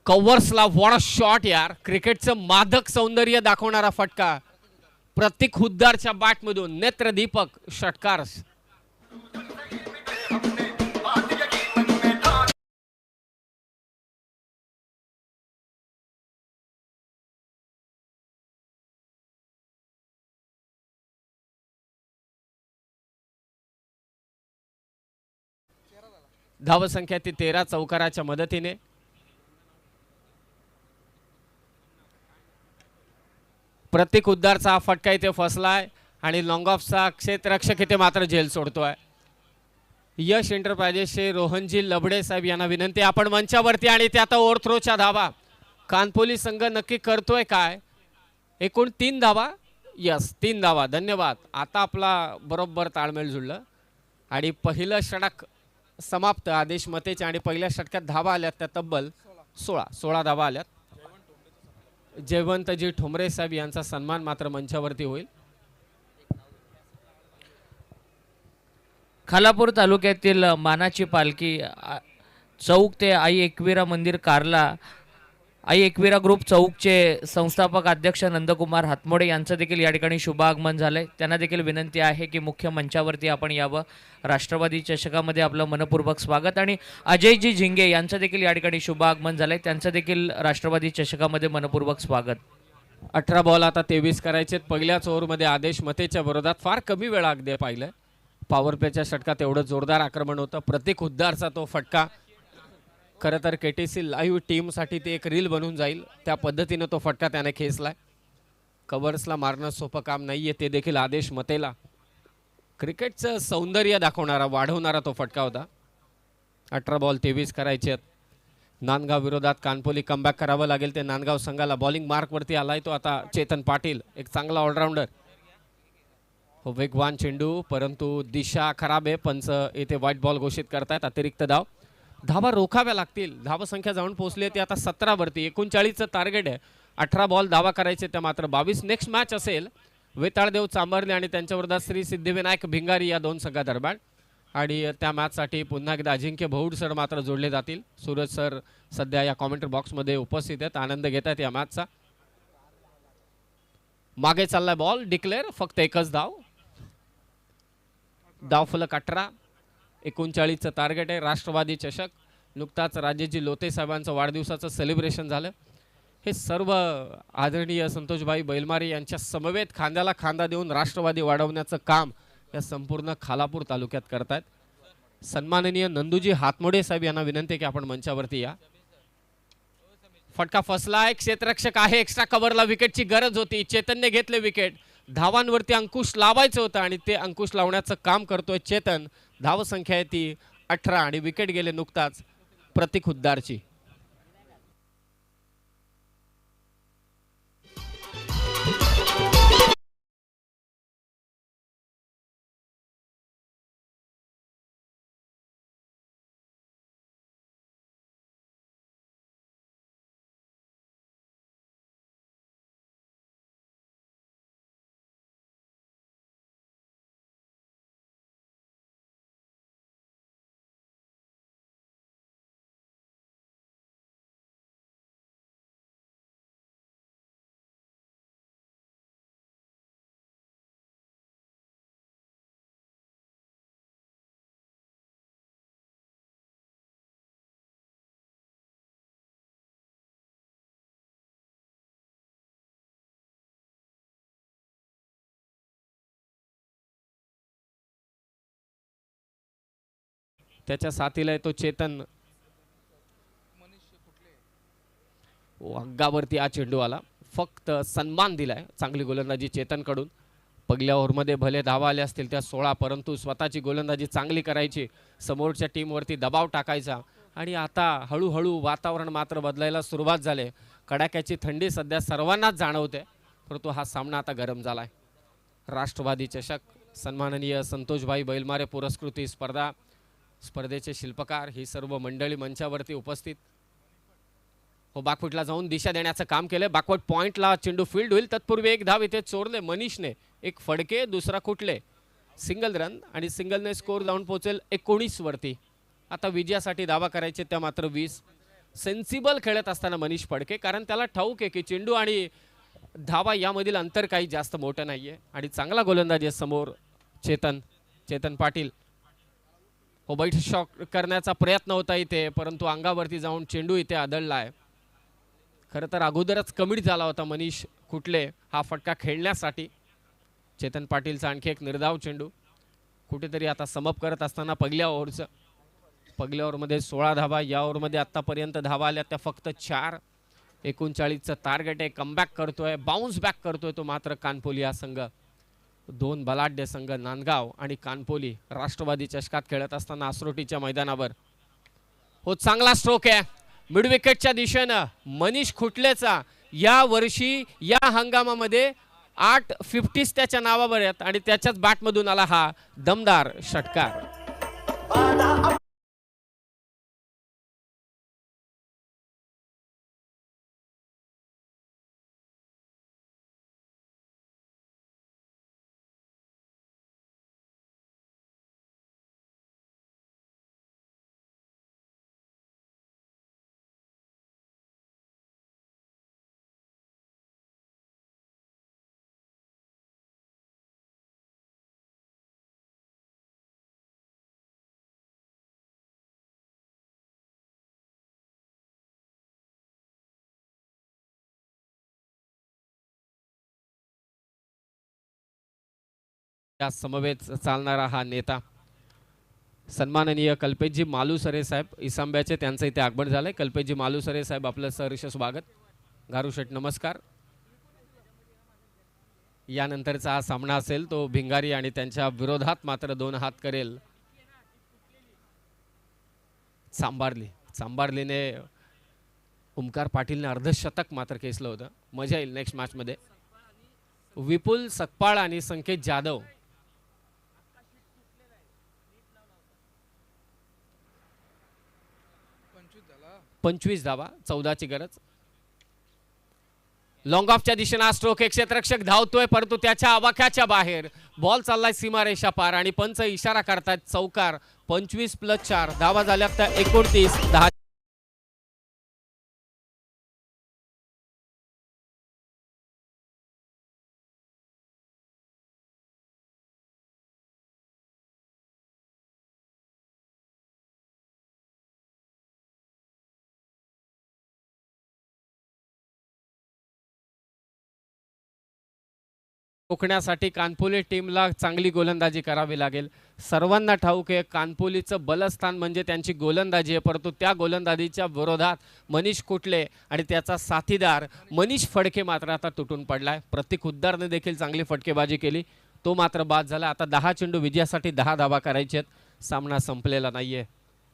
कव्हर्सला वॉट अ शॉट यार. क्रिकेटचं मादक सौंदर्य दाखवणारा फटका प्रतीक हुद्दारच्या बॅटमधून. नेत्रदीपक षटकार. धावसंख्या ती 13 चौकाराच्या मदतीने. प्रतीक उद्दारचा हा फटका इथे फसलाय आणि लॉंग ऑफचा क्षेत्ररक्षक इथे मात्र झेल सोडतोय. यश एंटरप्राइजेसचे रोहनजी लबडे साहेब यांना विनंती, आपण मंचावरती. आणि ते आता ओव्हरथ्रोच्या धावा कानपोली संघ नक्की करतोय काय? एकूण 3 धावा. यस, 3 धावा. धन्यवाद. आता आपला बरोबर ताळमेळ जुळलं आणि पहिलं षटक समाप्त आदेश मतेचे. आणि पहिल्या षटकात धावा आल्यात त्या तब्बल 16 धावा आल्यात. जयवंतजी ठोंबरे साहेब यांचा सन्मान मात्र मंचावरती होईल. खालापूर तालुक्यातील मानाची पालखी चौक ते आई एकविरा मंदिर कारला. आई एकविरा ग्रुप चौकचे संस्थापक अध्यक्ष नंदकुमार हातमोडे यांचं देखील या ठिकाणी शुभागमन झालंय. त्यांना देखील विनंती आहे की मुख्य मंचावरती आपण यावं. राष्ट्रवादी चषकामध्ये आपलं मनपूर्वक स्वागत. आणि अजयजी झिंगे यांचं देखील या ठिकाणी शुभागमन झालंय. त्यांचं देखील राष्ट्रवादी चषकामध्ये मनपूर्वक स्वागत. 18 बॉल आता 23 करायचे. पहिल्याच ओव्हरमध्ये आदेश मतेच्या विरोधात फार कमी वेळा अगदी पाहिलं. पॉवर प्लेच्या षटकात एवढं जोरदार आक्रमण होतं. प्रतीक उद्दारचा तो फटका खरं तर KTC लाईव्ह टीमसाठी ते एक रील बनून जाईल, त्या पद्धतीनं तो फटका त्याने खेचलाय. कव्हर्सला मारणं सोपं काम नाही आहे, ते देखील आदेश मतेला. क्रिकेटचं सौंदर्य दाखवणारा, वाढवणारा तो फटका होता. 18 बॉल 23 करायचे आहेत. नांदगाव विरोधात कानपोली कमबॅक करावं लागेल. ते नांदगाव संघाला बॉलिंग मार्कवरती आलाय तो आता चेतन पाटील, एक चांगला ऑलराऊंडर. हो, वेगवान चेंडू, परंतु दिशा खराब आहे. पंच येथे व्हाईट बॉल घोषित करतायत. अतिरिक्त धाव. धावा रोखाव्या लागतील. धावसंख्या जाऊन पोहोचली ती आता 17 वरती. 39चं टार्गेट आहे. 18 बॉल धावा करायचे त्या मात्र 22. नेक्स्ट मॅच असेल वेताळदेव चांबर्ले आणि त्यांच्याविरोधात श्री सिद्धिविनायक भिंगारी या 2 संघादरम्यान. आणि त्या मॅचसाठी पुन्हा एकदा अजिंक्य भौड सर मात्र जोडले जातील. सूरज सर सध्या या कॉमेंट्री बॉक्समध्ये उपस्थित आहेत, आनंद घेत आहेत या मॅचचा. मागे चाललाय बॉल, डिक्लेअर. फक्त एकच धाव. धावफलक 18. 39चं टार्गेट आहे. राष्ट्रवादी चषक. नुकताच राजेजी लोते साहेबांचं वाढदिवसाचं सेलिब्रेशन झालं. हे सर्व आदरणीय संतोषभाई बैलमारे यांच्या समवेत खांद्याला खांदा देऊन राष्ट्रवादी वाढवण्याचं काम या संपूर्ण खालापूर तालुक्यात करतायत. सन्माननीय नंदूजी हातमोडे साहेब यांना विनंती की आपण मंचावरती या. फटका फसलाय. क्षेत्ररक्षक आहे. एक्स्ट्रा कव्हरला विकेटची गरज होती. चेतनने घेतले विकेट. धावांवरती अंकुश लावायचं होतं आणि ते अंकुश लावण्याचं काम करतोय चेतन. धावसंख्या आहे ती 18 आणि विकेट गेले नुकताच प्रतीक उद्दारची. त्याच्या साथीला आहे तो चेतन. अंगावरती हा चेंडू आला. फक्त सन्मान दिलाय. चांगली गोलंदाजी चेतनकडून. पहिल्या ओव्हरमध्ये भले धावा आले असतील त्या 16, परंतु स्वतःची गोलंदाजी चांगली करायची, समोरच्या टीमवरती दबाव टाकायचा. आणि आता हळूहळू वातावरण मात्र बदलायला सुरुवात झाली. कडाक्याची थंडी सध्या सर्वांनाच जाणवते, परंतु हा सामना आता गरम झालाय. राष्ट्रवादी चषक, सन्माननीय संतोषभाई बैलमारे पुरस्कृती स्पर्धा, स्पर्धेचे शिल्पकार, ही सर्व मंडळी मंचावरती उपस्थित. हो, बॅकफुटला जाऊन दिशा देण्याचं काम केलं. बॅकवर्ड पॉइंटला चेंडू फील्ड होईल. तत्पूर्वी एक धाव इथे चोरले मनीषने. एक फडके, दुसरा कुठले, सिंगल रन. आणि सिंगलने स्कोर जाऊन पोहोचेल 19 वरती. आता विजयासाठी धावा करायचे त्या मात्र 20. सेन्सिबल खेळत असताना मनीष फडके, कारण त्याला ठाऊक आहे की चेंडू आणि धावा यामधील अंतर काही जास्त मोठं नाहीये. आणि चांगला गोलंदाज आहे समोर चेतन पाटील. हो, बैठ शॉट करण्याचा प्रयत्न होता इथे, परंतु अंगावरती जाऊन चेंडू इथे आदळलाय. खरं तर अगोदरच कमिट झाला होता मनीष कुठले हा फटका खेळण्यासाठी. चेतन पाटीलचा आणखी एक निर्धाव चेंडू कुठेतरी आता समप करत असताना पहिल्या ओव्हरचं पहिल्या ओव्हरमध्ये 16 धावा, या ओव्हरमध्ये आतापर्यंत धावा आल्या त्या फक्त 4. 39चं टार्गेट आहे. कमबॅक करतोय, बाउन्स बॅक करतोय तो मात्र कानपोली हा संघ. दोन बलाढ्य संघ नांदगाव आणि कानपोली राष्ट्रवादी चषकात खेळत असताना आसरोटीच्या मैदानावर. हो, चांगला स्ट्रोक आहे मिड विकेटच्या दिशेनं मनीष खुटलेचा. या वर्षी या हंगामामध्ये 8 50s त्याच्या नावावर आहेत आणि त्याच्याच बॅटमधून आला हा दमदार षटकार. या समवेत चालणारा हा नेता सन्माननीय कल्पेशजी मालुसरे साहेब इसांब्याचे, त्यांचं इथे आगमन झालंय. कल्पेशजी मालुसरे साहेब, आपलं सहर्ष स्वागत. गारुशेठ नमस्कार. यानंतरचा हा सामना असेल तो भिंगारी आणि त्यांच्या विरोधात मात्र 2 हात करेल चांबारलीने. ओमकार पाटीलने अर्धशतक मात्र केसलं होतं. मजा येईल नेक्स्ट मॅचमध्ये. विपुल सकपाळ आणि संकेत जाधव. पंचवीस धावा, 14ची गरज. लॉंग ऑफच्या दिशेने स्ट्रोक. एक क्षेत्ररक्षक धावतोय परंतु त्याच्या आवाक्याच्या बाहेर. बॉल चाललाय सीमारेषा पार आणि पंच इशारा करतात चौकार. 25+4 धावा झाल्या त्या 29. 10 रोखण्यासाठी कानपोली टीमला चांगली गोलंदाजी करावी लागेल. सर्वांना ठाऊक आहे कानपोलीचं बलस्थान म्हणजे त्यांची गोलंदाजी आहे, परंतु त्या गोलंदाजीच्या विरोधात मनीष कुटले आणि त्याचा साथीदार मनीष फडके मात्र आता तुटून पडलाय. प्रतीक हुद्दारने देखील चांगली फटकेबाजी केली, तो मात्र बाद झाला. आता 10 चेंडू विजयासाठी 10 धावा करायचे आहेत. सामना संपलेला नाहीये.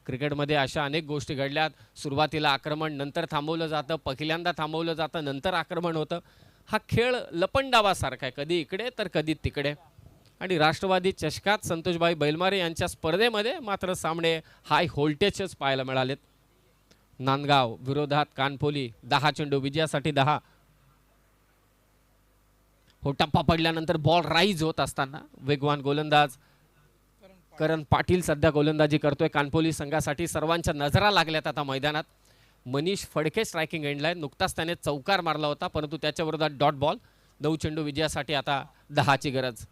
क्रिकेटमध्ये अशा अनेक गोष्टी घडल्यात. सुरुवातीला आक्रमण, नंतर थांबवलं जातं, पहिल्यांदा थांबवलं जातं, नंतर आक्रमण होतं. हा खेळ लपंडावासारखा आहे, कधी इकडे तर कधी तिकडे. आणि राष्ट्रवादी चषकात संतोषभाई बैलमारे यांच्या स्पर्धेमध्ये मात्र सामने हाय व्होल्टेजच पाहायला मिळालेत. नांदगाव विरोधात कानपोली. 10 चेंडू विजयासाठी 10. हो, टप्पा पडल्यानंतर बॉल राईज होत असताना वेगवान गोलंदाज करण पाटील सध्या गोलंदाजी करतोय कानपोली संघासाठी. सर्वांच्या नजरा लागल्यात आता मैदानात. मनीष फडके स्ट्रायकिंग एंडला. नुकताच त्याने चौकार मारला होता परंतु त्याच्या विरोधात डॉट बॉल. 9 चेंडू विजयासाठी आता 10ची गरज.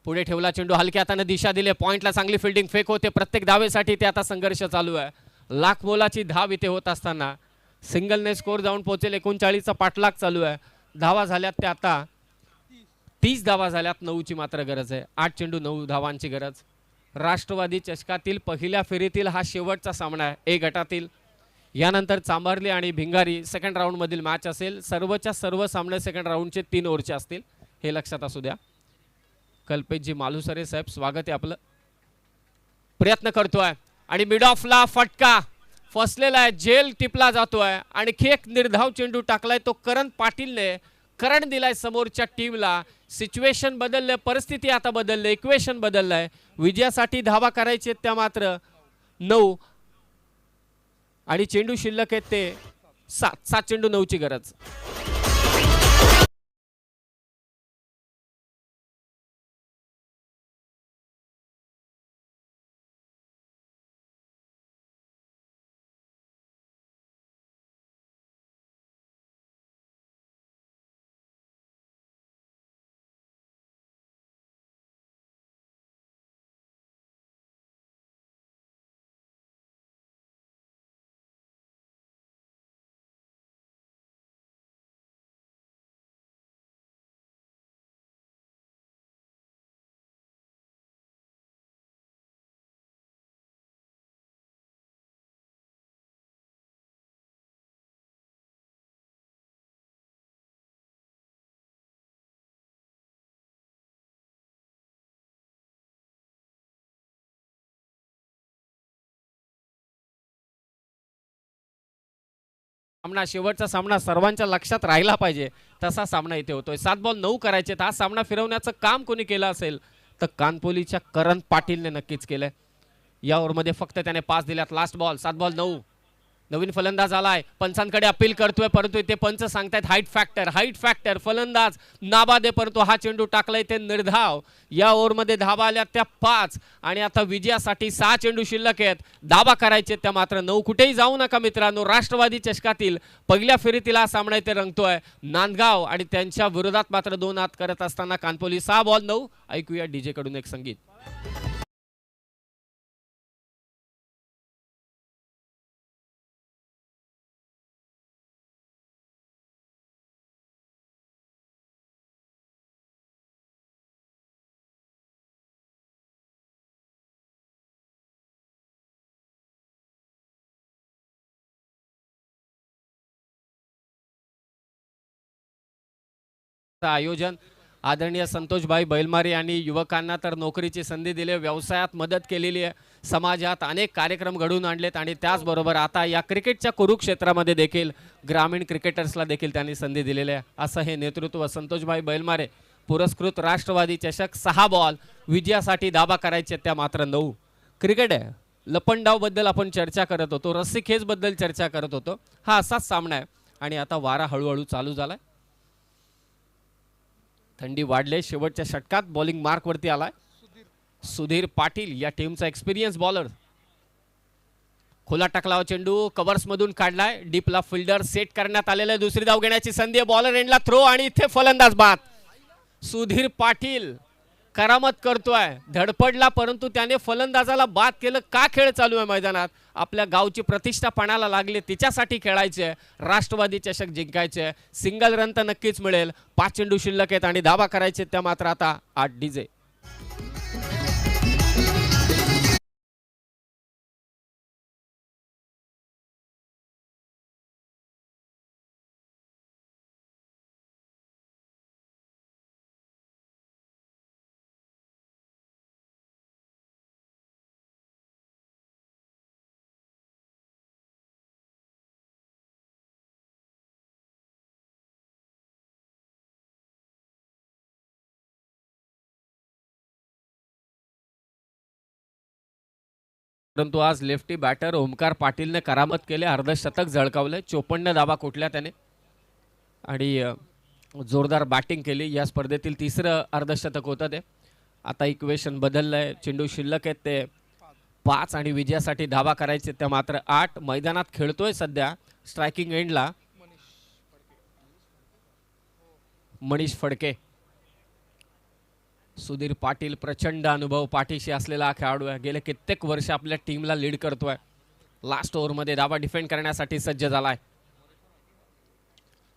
पुढे ठेवला चेंडू, हलक्या हाताने दिशा दिले. पॉइंटला चांगली फिल्डिंग, फेक होते. प्रत्येक धावेसाठी ते आता संघर्ष चालू आहे. लाख मोलाची धाव इथे होत असताना सिंगलने स्कोर जाऊन पोहोचेल. 39चा पाठलाग चालू आहे. धावा झाल्यात त्या आता 30 धावा झाल्यात. 9ची मात्र गरज आहे. 8 चेंडू 9 धावांची गरज. राष्ट्रवादी चषकातील पहिल्या फेरीतील हा शेवटचा सामना आहे ए गटातील. यानंतर चांबारली आणि भिंगारी सेकंड राऊंडमधील मॅच असेल. सर्वच्या सर्व सामने सेकंड राऊंडचे 3 ओव्हरचे असतील, हे लक्षात असू द्या. कल्पेशजी मालुसरे साहेब, स्वागत आहे आपलं. प्रयत्न करतोय आणि मिड ऑफला फटका फसलेला आहे. जेल टिपला जातोय. आणखी एक निर्धाव चेंडू टाकलाय तो करण पाटीलने. करंट दिलाय समोरच्या टीमला. सिच्युएशन बदलले, परिस्थिती आता बदलले, इक्वेशन बदललंय. विजयासाठी धावा करायचे त्या मात्र 9 आणि चेंडू शिल्लक आहेत ते 7 चेंडू 9ची गरज. सामना, शेवटचा सामना सर्वांच्या लक्षात राहिला पाहिजे तसा सामना इथे होतोय. 7 बॉल 9 करायचे. हा सामना फिरवण्याचं काम कोणी केलं असेल तर कानपोलीच्या करण पाटीलने नक्कीच केलंय. या ओव्हरमध्ये फक्त त्याने 5 दिल्यात. Last ball. 7 बॉल 9. नवीन फलंदाज आलाय, पंचांकडे अपील करतोय, परंतु इथे पंच सांगतायत हाईट फॅक्टर. फलंदाज नाबादे, परंतु हा चेंडू टाकलाय ते निर्धाव. या ओव्हरमध्ये धाबा आल्या त्या 5 आणि आता विजयासाठी 6 चेंडू शिल्लक आहेत. धाबा करायचे त्या मात्र 9. कुठेही जाऊ नका मित्रांनो. राष्ट्रवादी चषकातील पहिल्या फेरीतील हा सामना इथे रंगतोय. नांदगाव आणि त्यांच्या विरोधात मात्र 2 हात करत असताना कानपोली. 6 बॉल 9. ऐकूया डीजे कडून एक संगीत. आयोजन आदरणीय संतोषभाई बैलमारे यांनी युवकांना तर नोकरीची संधी दिली, व्यवसायात मदत केलेली आहे, समाजात अनेक कार्यक्रम घडवून आणलेत आणि त्याचबरोबर आता या क्रिकेटच्या कुरुक्षेत्रामध्ये देखील ग्रामीण क्रिकेटर्सला देखील त्यांनी संधी दिलेली आहे. असं हे नेतृत्व संतोषभाई बैलमारे. पुरस्कृत राष्ट्रवादी चषक. 6 बॉल विजयासाठी दाबा करायचे त्या मात्र 9. क्रिकेट आहे. लपंडाव बद्दल आपण चर्चा करत होतो, रस्सीखेच बद्दल चर्चा करत होतो. हा असाच सामना आहे आणि आता वारा हळूहळू चालू झालाय. थंडी वाढले. शेवटच्या षटकात बॉलिंग मार्क वरती आलाय सुधीर पाटील, या टीमचा एक्सपिरियन्स बॉलर. खोला टाकला चेंडू कव्हर्स मधून काढलाय. डीपला फिल्डर सेट करण्यात आलेला आहे. दुसरी धाव घेण्याची संधी. बॉलर एंडला थ्रो आणि इथे फलंदाज बाद. सुधीर पाटील करामत करतोय. धडपडला परंतु त्याने फलंदाजाला बाद केलं. का खेळ चालू आहे मैदानात? आपल्या गावची प्रतिष्ठा पणाला लागली, तिच्यासाठी खेळायचे, राष्ट्रवादी चषक जिंकायचे. सिंगल रन तर नक्कीच मिळेल. 5 चेंडू शिल्लक आहेत आणि धावा करायचे त्या मात्र आता 8 डीजे. परंतु आज लेफ्टी बॅटर ओमकार पाटीलने करामत केले. अर्धशतक झळकावले. 54 धावा कुठल्या त्याने आणि जोरदार बॅटिंग केली. या स्पर्धेतील तिसरं अर्धशतक होतं ते. आता इक्वेशन बदललंय. चेंडू शिल्लक आहेत ते 5 आणि विजयासाठी धावा करायचे त्या मात्र 8. मैदानात खेळतोय सध्या स्ट्रायकिंग एंडला मनीष फडके. सुधीर पाटील प्रचंड अनुभव पाठीशी असलेला हा खेळाडू आहे. गेले कित्येक वर्ष आपल्या टीमला लीड करतोय. लास्ट ओव्हरमध्ये धावा डिफेंड करण्यासाठी सज्ज झालाय.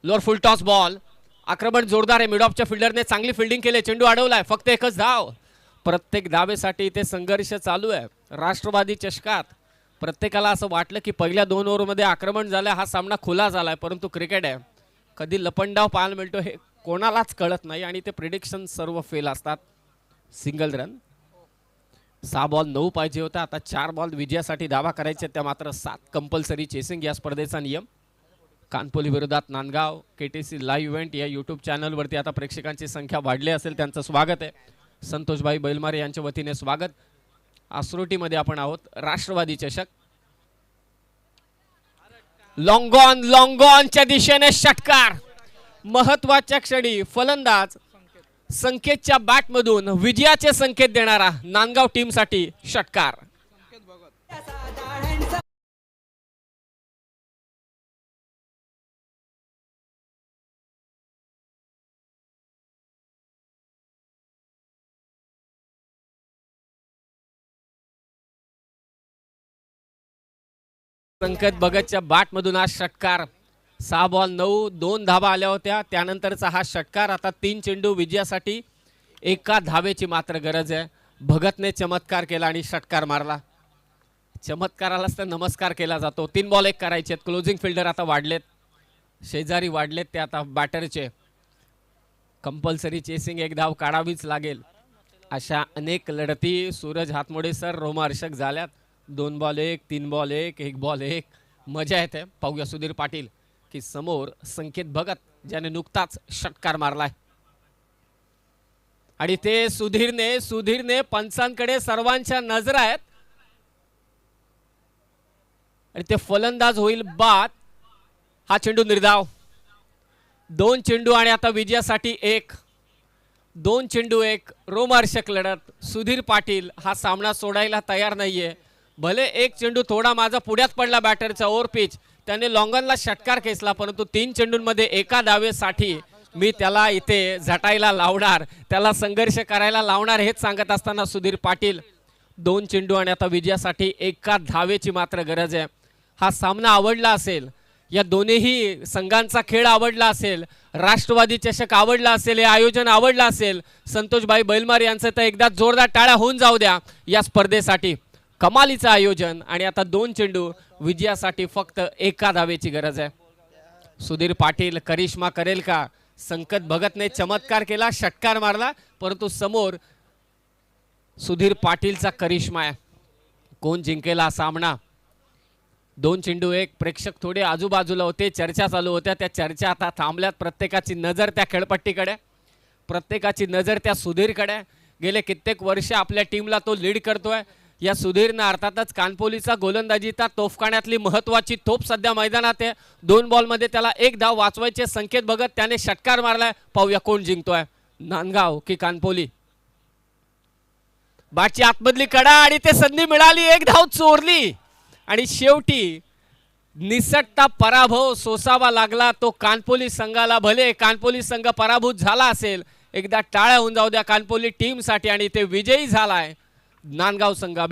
लोअर फुल टॉस बॉल. आक्रमण जोरदार आहे. मिड ऑफच्या फिल्डरने चांगली फिल्डिंग केली. चेंडू अडवलाय. फक्त एकच धाव. प्रत्येक धावेसाठी इथे संघर्ष चालू आहे. राष्ट्रवादी चषकात प्रत्येकाला असं वाटलं की पहिल्या 2 ओव्हरमध्ये आक्रमण झालं, हा सामना खुला झालाय, परंतु क्रिकेट आहे. कधी लपंडाव पाहायला मिळतो हे कोणालाच कळत नाही आणि ते प्रिडिक्शन सर्व फेल असतात. Single run. 6 बॉल 9 पाहिजे होता. आता 4 बॉल विजयासाठी धावा करायचे त्या मात्र 7. कंपल्सरी चेसिंग या स्पर्धेचा नियम. कानपोली विरोधात नांदगाव KTC लाईव्ह इव्हेंट या यूट्यूब चॅनलवरती आता प्रेक्षकांची संख्या वाढली असेल, त्यांचं स्वागत आहे. संतोषभाई बैलमारे यांच्या वतीने स्वागत. आसरोटीमध्ये आपण आहोत. राष्ट्रवादी चषक. लॉंगॉनच्या दिशेने षटकार. महत्वाच्या क्षणी फलंदाज संकेतच्या बॅटमधून विजयाचे संकेत देणारा नांदगाव टीमसाठी षटकार. संकेत भगतच्या बॅटमधून हा षटकार. 6 बॉल 9. 2 धावा आल्या होत्या. त्यानंतरचा हा षटकार. आता 3 चेंडू विजयासाठी 1 धावेची मात्र गरज आहे. भगतने चमत्कार केला आणि षटकार मारला. चमत्कारालाच तर नमस्कार केला जातो. 3 बॉल 1 करायचे. क्लोजिंग फिल्डर आता वाढलेत, शेजारी वाढलेत ते आता बॅटरचे. कंपल्सरी चेसिंग 1 धाव काढावीच लागेल. अशा अनेक लढती सूरज हातमोडे सर रोमहर्षक झाल्यात. 2 बॉल 1, 3 बॉल 1, 1 बॉल 1. मजा येते. पाहूया सुधीर पाटील की समोर संकेत भगत ज्याने नुकताच षटकार मारलाय आणि ते सुधीरने पंचांकडे सर्वांच्या नजर आहेत आणि ते फलंदाज होईल बाद. हा चेंडू निर्धाव. 2 चेंडू आणि आता विजयासाठी 1. 2 चेंडू 1 रोमहर्षक लढत. सुधीर पाटील हा सामना सोडायला तयार नाहीये. भले 1 चेंडू थोडा माझा पुढ्यात पडला बॅटरचा ओव्हर पिच, त्याने लॉंगनला षटकार खेचला, परंतु 3 चेंडूंमध्ये एका धावेसाठी मी त्याला इथे झटायला लावणार, त्याला संघर्ष करायला लावणार हेच सांगत असताना सुधीर पाटील 2 चेंडू आणि आता विजयासाठी एका धावेची मात्र गरज आहे. हा सामना आवडला असेल, या दोन्ही संघांचा खेळ आवडला असेल, राष्ट्रवादी चषक आवडला असेल, हे आयोजन आवडलं असेल, संतोषभाई बैलमार यांचं तर एकदा जोरदार टाळ्या होऊन जाऊ द्या या स्पर्धेसाठी. कमालीचं आयोजन आणि आता 2 चेंडू विजयासाठी फक्त एका धावेची गरज आहे. सुधीर पाटील करिश्मा करेल का? संकेत भगतने चमत्कार केला, षटकार मारला, परंतु समोर सुधीर पाटीलचा करिश्मा आहे. कोण जिंकेल हा सामना? 2 चेंडू 1. प्रेक्षक थोडे आजूबाजूला होते, चर्चा चालू होत्या, त्या चर्चा आता थांबल्यात. प्रत्येकाची नजर त्या खेळपट्टीकडे, प्रत्येकाची नजर त्या सुधीरकडे. गेले कित्येक वर्ष आपल्या टीमला तो लीड करतोय. या सुधीरनं अर्थातच कानपोलीचा गोलंदाजीचा तोफखान्यातली महत्वाची तोफ सध्या मैदानात आहे. 2 बॉलमध्ये त्याला 1 धाव वाचवायचे. संकेत भगत त्याने षटकार मारलाय. पाहूया कोण जिंकतोय, नांदगाव की कानपोली. बाटची आतमधली कडा आणि ते संधी मिळाली, 1 धाव चोरली आणि शेवटी निसटता पराभव सोसावा लागला तो कानपोली संघाला. भले कानपोली संघ पराभूत झाला असेल, एकदा टाळ्या होऊन जाऊ द्या कानपोली टीमसाठी आणि ते विजयी झालाय नांदगाव संघ.